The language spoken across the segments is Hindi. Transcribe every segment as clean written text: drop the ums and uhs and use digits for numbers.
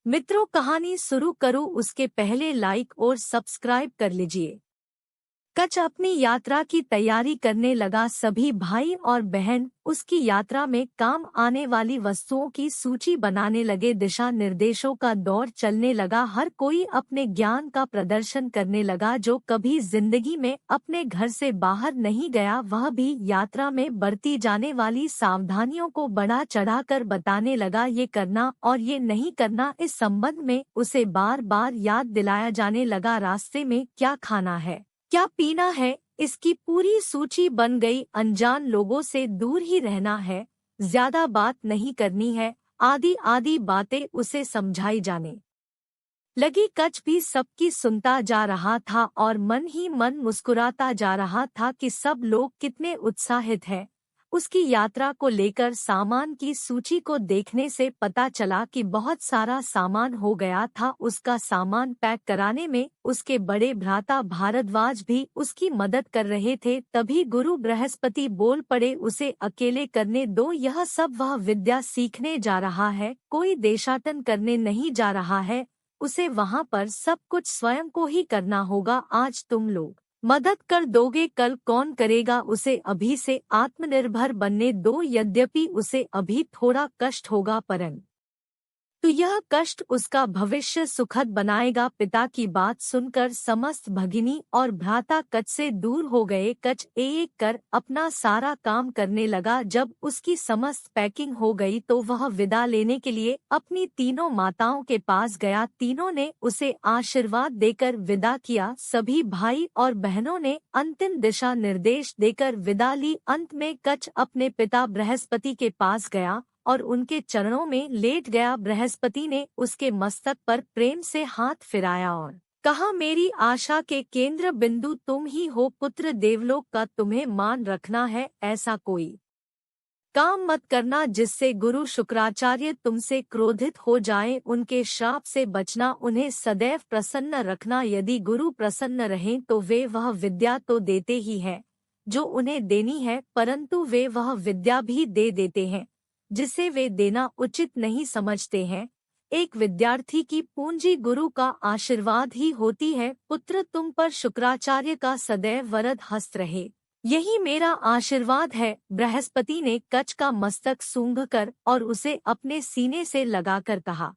मित्रों, कहानी शुरू करूं उसके पहले लाइक और सब्सक्राइब कर लीजिए। कच अपनी यात्रा की तैयारी करने लगा। सभी भाई और बहन उसकी यात्रा में काम आने वाली वस्तुओं की सूची बनाने लगे। दिशा निर्देशों का दौर चलने लगा। हर कोई अपने ज्ञान का प्रदर्शन करने लगा। जो कभी जिंदगी में अपने घर से बाहर नहीं गया, वह भी यात्रा में बरती जाने वाली सावधानियों को बढ़ा चढ़ाकर बताने लगा। ये करना और ये नहीं करना, इस संबंध में उसे बार बार याद दिलाया जाने लगा। रास्ते में क्या खाना है, क्या पीना है, इसकी पूरी सूची बन गई। अनजान लोगों से दूर ही रहना है, ज्यादा बात नहीं करनी है, आदि आदि बातें उसे समझाई जाने लगी। कच भी सबकी सुनता जा रहा था और मन ही मन मुस्कुराता जा रहा था कि सब लोग कितने उत्साहित हैं। उसकी यात्रा को लेकर सामान की सूची को देखने से पता चला कि बहुत सारा सामान हो गया था। उसका सामान पैक कराने में उसके बड़े भ्राता भारद्वाज भी उसकी मदद कर रहे थे। तभी गुरु बृहस्पति बोल पड़े, उसे अकेले करने दो, यह सब वह विद्या सीखने जा रहा है, कोई देशाटन करने नहीं जा रहा है। उसे वहाँ पर सब कुछ स्वयं को ही करना होगा। आज तुम लोग मदद कर दोगे, कल कौन करेगा? उसे अभी से आत्मनिर्भर बनने दो। यद्यपि उसे अभी थोड़ा कष्ट होगा, परंतु तो यह कष्ट उसका भविष्य सुखद बनाएगा। पिता की बात सुनकर समस्त भगिनी और भ्राता कच से दूर हो गए। कच एक कर अपना सारा काम करने लगा। जब उसकी समस्त पैकिंग हो गई तो वह विदा लेने के लिए अपनी तीनों माताओं के पास गया। तीनों ने उसे आशीर्वाद देकर विदा किया। सभी भाई और बहनों ने अंतिम दिशा निर्देश देकर विदा ली। अंत में कच अपने पिता बृहस्पति के पास गया और उनके चरणों में लेट गया। बृहस्पति ने उसके मस्तक पर प्रेम से हाथ फिराया और कहा, मेरी आशा के केंद्र बिंदु तुम ही हो पुत्र। देवलोक का तुम्हें मान रखना है। ऐसा कोई काम मत करना जिससे गुरु शुक्राचार्य तुमसे क्रोधित हो जाएं। उनके श्राप से बचना, उन्हें सदैव प्रसन्न रखना। यदि गुरु प्रसन्न रहें तो वे वह विद्या तो देते ही हैं जो उन्हें देनी है, परंतु वे वह विद्या भी दे देते हैं जिसे वे देना उचित नहीं समझते हैं। एक विद्यार्थी की पूंजी गुरु का आशीर्वाद ही होती है। पुत्र, तुम पर शुक्राचार्य का सदैव वरद हस्त रहे, यही मेरा आशीर्वाद है। बृहस्पति ने कच का मस्तक सूंघकर और उसे अपने सीने से लगाकर कहा,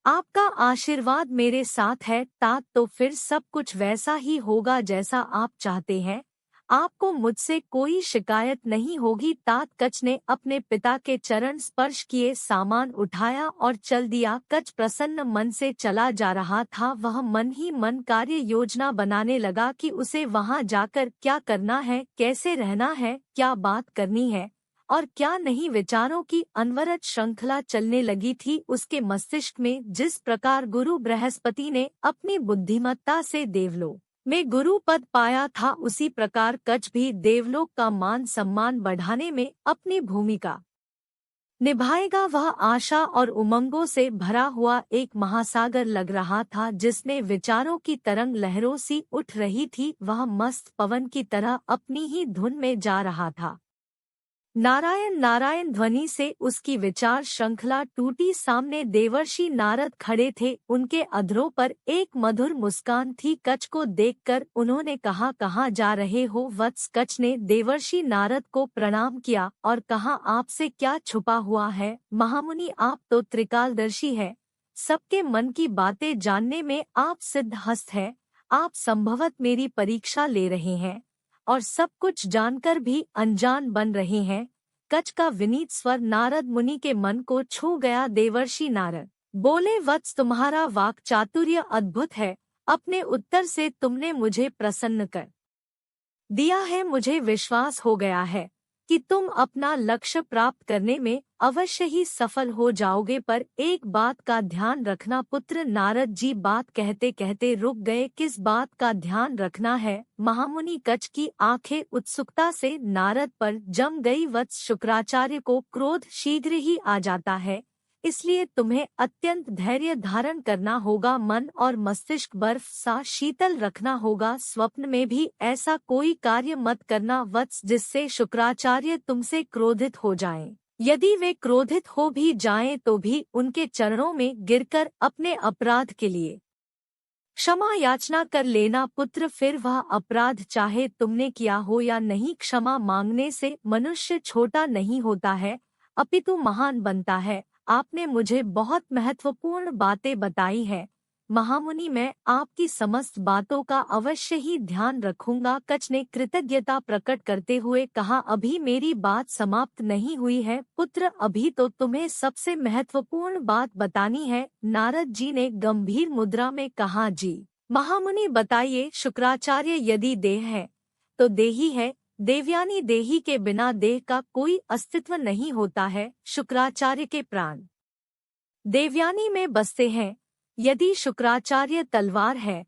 आपका आशीर्वाद मेरे साथ है तात, तो फिर सब कुछ वैसा ही होगा जैसा आप चाहते हैं। आपको मुझसे कोई शिकायत नहीं होगी। तात कच ने अपने पिता के चरण स्पर्श किए, सामान उठाया और चल दिया। कच प्रसन्न मन से चला जा रहा था। वह मन ही मन कार्य योजना बनाने लगा कि उसे वहां जाकर क्या करना है, कैसे रहना है, क्या बात करनी है और क्या नहीं। विचारों की अनवरत श्रृंखला चलने लगी थी उसके मस्तिष्क में। जिस प्रकार गुरु बृहस्पति ने अपनी बुद्धिमत्ता से देवलोक में गुरु पद पाया था, उसी प्रकार कच भी देवलोक का मान सम्मान बढ़ाने में अपनी भूमिका निभाएगा। वह आशा और उमंगों से भरा हुआ एक महासागर लग रहा था जिसमें विचारों की तरंग लहरों सी उठ रही थी। वह मस्त पवन की तरह अपनी ही धुन में जा रहा था। नारायण नारायण ध्वनि से उसकी विचार श्रृंखला टूटी। सामने देवर्षि नारद खड़े थे, उनके अधरों पर एक मधुर मुस्कान थी। कच को देखकर उन्होंने कहा, कहाँ जा रहे हो वत्स? कच ने देवर्षि नारद को प्रणाम किया और कहा, आपसे क्या छुपा हुआ है महामुनि? आप तो त्रिकालदर्शी है, सबके मन की बातें जानने में आप सिद्धहस्त है। आप संभवत मेरी परीक्षा ले रहे हैं और सब कुछ जानकर भी अनजान बन रहे हैं। कच का विनीत स्वर नारद मुनि के मन को छू गया। देवर्षि नारद बोले, वत्स, तुम्हारा वाक चातुर्य अद्भुत है। अपने उत्तर से तुमने मुझे प्रसन्न कर दिया है। मुझे विश्वास हो गया है कि तुम अपना लक्ष्य प्राप्त करने में अवश्य ही सफल हो जाओगे। पर एक बात का ध्यान रखना पुत्र। नारद जी बात कहते कहते रुक गए। किस बात का ध्यान रखना है महामुनि? कच की आंखें उत्सुकता से नारद पर जम गई। वत्स, शुक्राचार्य को क्रोध शीघ्र ही आ जाता है, इसलिए तुम्हें अत्यंत धैर्य धारण करना होगा। मन और मस्तिष्क बर्फ सा शीतल रखना होगा। स्वप्न में भी ऐसा कोई कार्य मत करना वत्स जिससे शुक्राचार्य तुमसे क्रोधित हो जाएं। यदि वे क्रोधित हो भी जाएं तो भी उनके चरणों में गिरकर अपने अपराध के लिए क्षमा याचना कर लेना पुत्र। फिर वह अपराध चाहे तुमने किया हो या नहीं, क्षमा मांगने से मनुष्य छोटा नहीं होता है अपितु महान बनता है। आपने मुझे बहुत महत्वपूर्ण बातें बताई हैं महामुनि, मैं आपकी समस्त बातों का अवश्य ही ध्यान रखूंगा। कच ने कृतज्ञता प्रकट करते हुए कहा, अभी मेरी बात समाप्त नहीं हुई है पुत्र, अभी तो तुम्हें सबसे महत्वपूर्ण बात बतानी है। नारद जी ने गंभीर मुद्रा में कहा, जी महामुनि बताइए। शुक्राचार्य, यदि देह है तो देही है, देवयानी देही के बिना देह का कोई अस्तित्व नहीं होता है। शुक्राचार्य के प्राण देवयानी में बसते हैं। यदि शुक्राचार्य तलवार है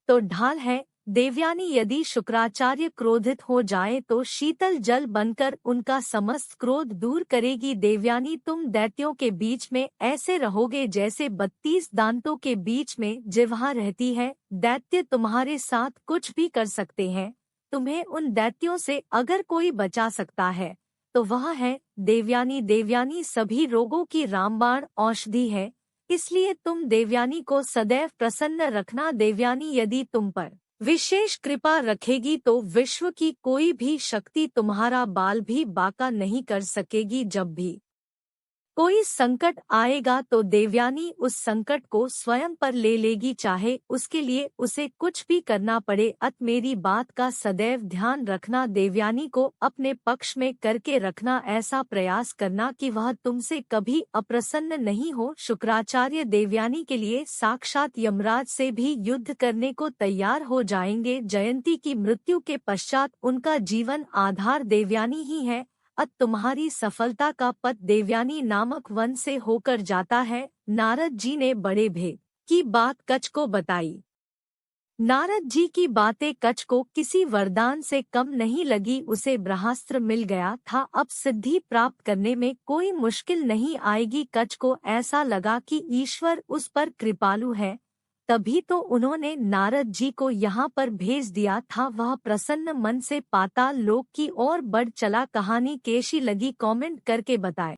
तो ढाल है देवयानी। यदि शुक्राचार्य क्रोधित हो जाए तो शीतल जल बनकर उनका समस्त क्रोध दूर करेगी देवयानी। तुम दैत्यों के बीच में ऐसे रहोगे जैसे 32 दांतों के बीच में जिह्वा रहती है। दैत्य तुम्हारे साथ कुछ भी कर सकते हैं, तुम्हें उन दैत्यों से अगर कोई बचा सकता है तो वह है देवयानी। देवयानी सभी रोगों की रामबाण औषधि है, इसलिए तुम देवयानी को सदैव प्रसन्न रखना। देवयानी यदि तुम पर विशेष कृपा रखेगी तो विश्व की कोई भी शक्ति तुम्हारा बाल भी बांका नहीं कर सकेगी। जब भी कोई संकट आएगा तो देवयानी उस संकट को स्वयं पर ले लेगी, चाहे उसके लिए उसे कुछ भी करना पड़े। अत मेरी बात का सदैव ध्यान रखना, देवयानी को अपने पक्ष में करके रखना। ऐसा प्रयास करना कि वह तुमसे कभी अप्रसन्न नहीं हो। शुक्राचार्य देवयानी के लिए साक्षात यमराज से भी युद्ध करने को तैयार हो जाएंगे। जयंती की मृत्यु के पश्चात उनका जीवन आधार देवयानी ही है। अत तुम्हारी सफलता का पथ देवयानी नामक वन से होकर जाता है। नारद जी ने बड़े भेद की बात कच को बताई। नारद जी की बातें कच को किसी वरदान से कम नहीं लगी। उसे ब्रह्मास्त्र मिल गया था, अब सिद्धि प्राप्त करने में कोई मुश्किल नहीं आएगी। कच को ऐसा लगा कि ईश्वर उस पर कृपालु है, तभी तो उन्होंने नारद जी को यहाँ पर भेज दिया था। वह प्रसन्न मन से पाताल लोक की ओर बढ़ चला। कहानी कैसी लगी कमेंट करके बताएं।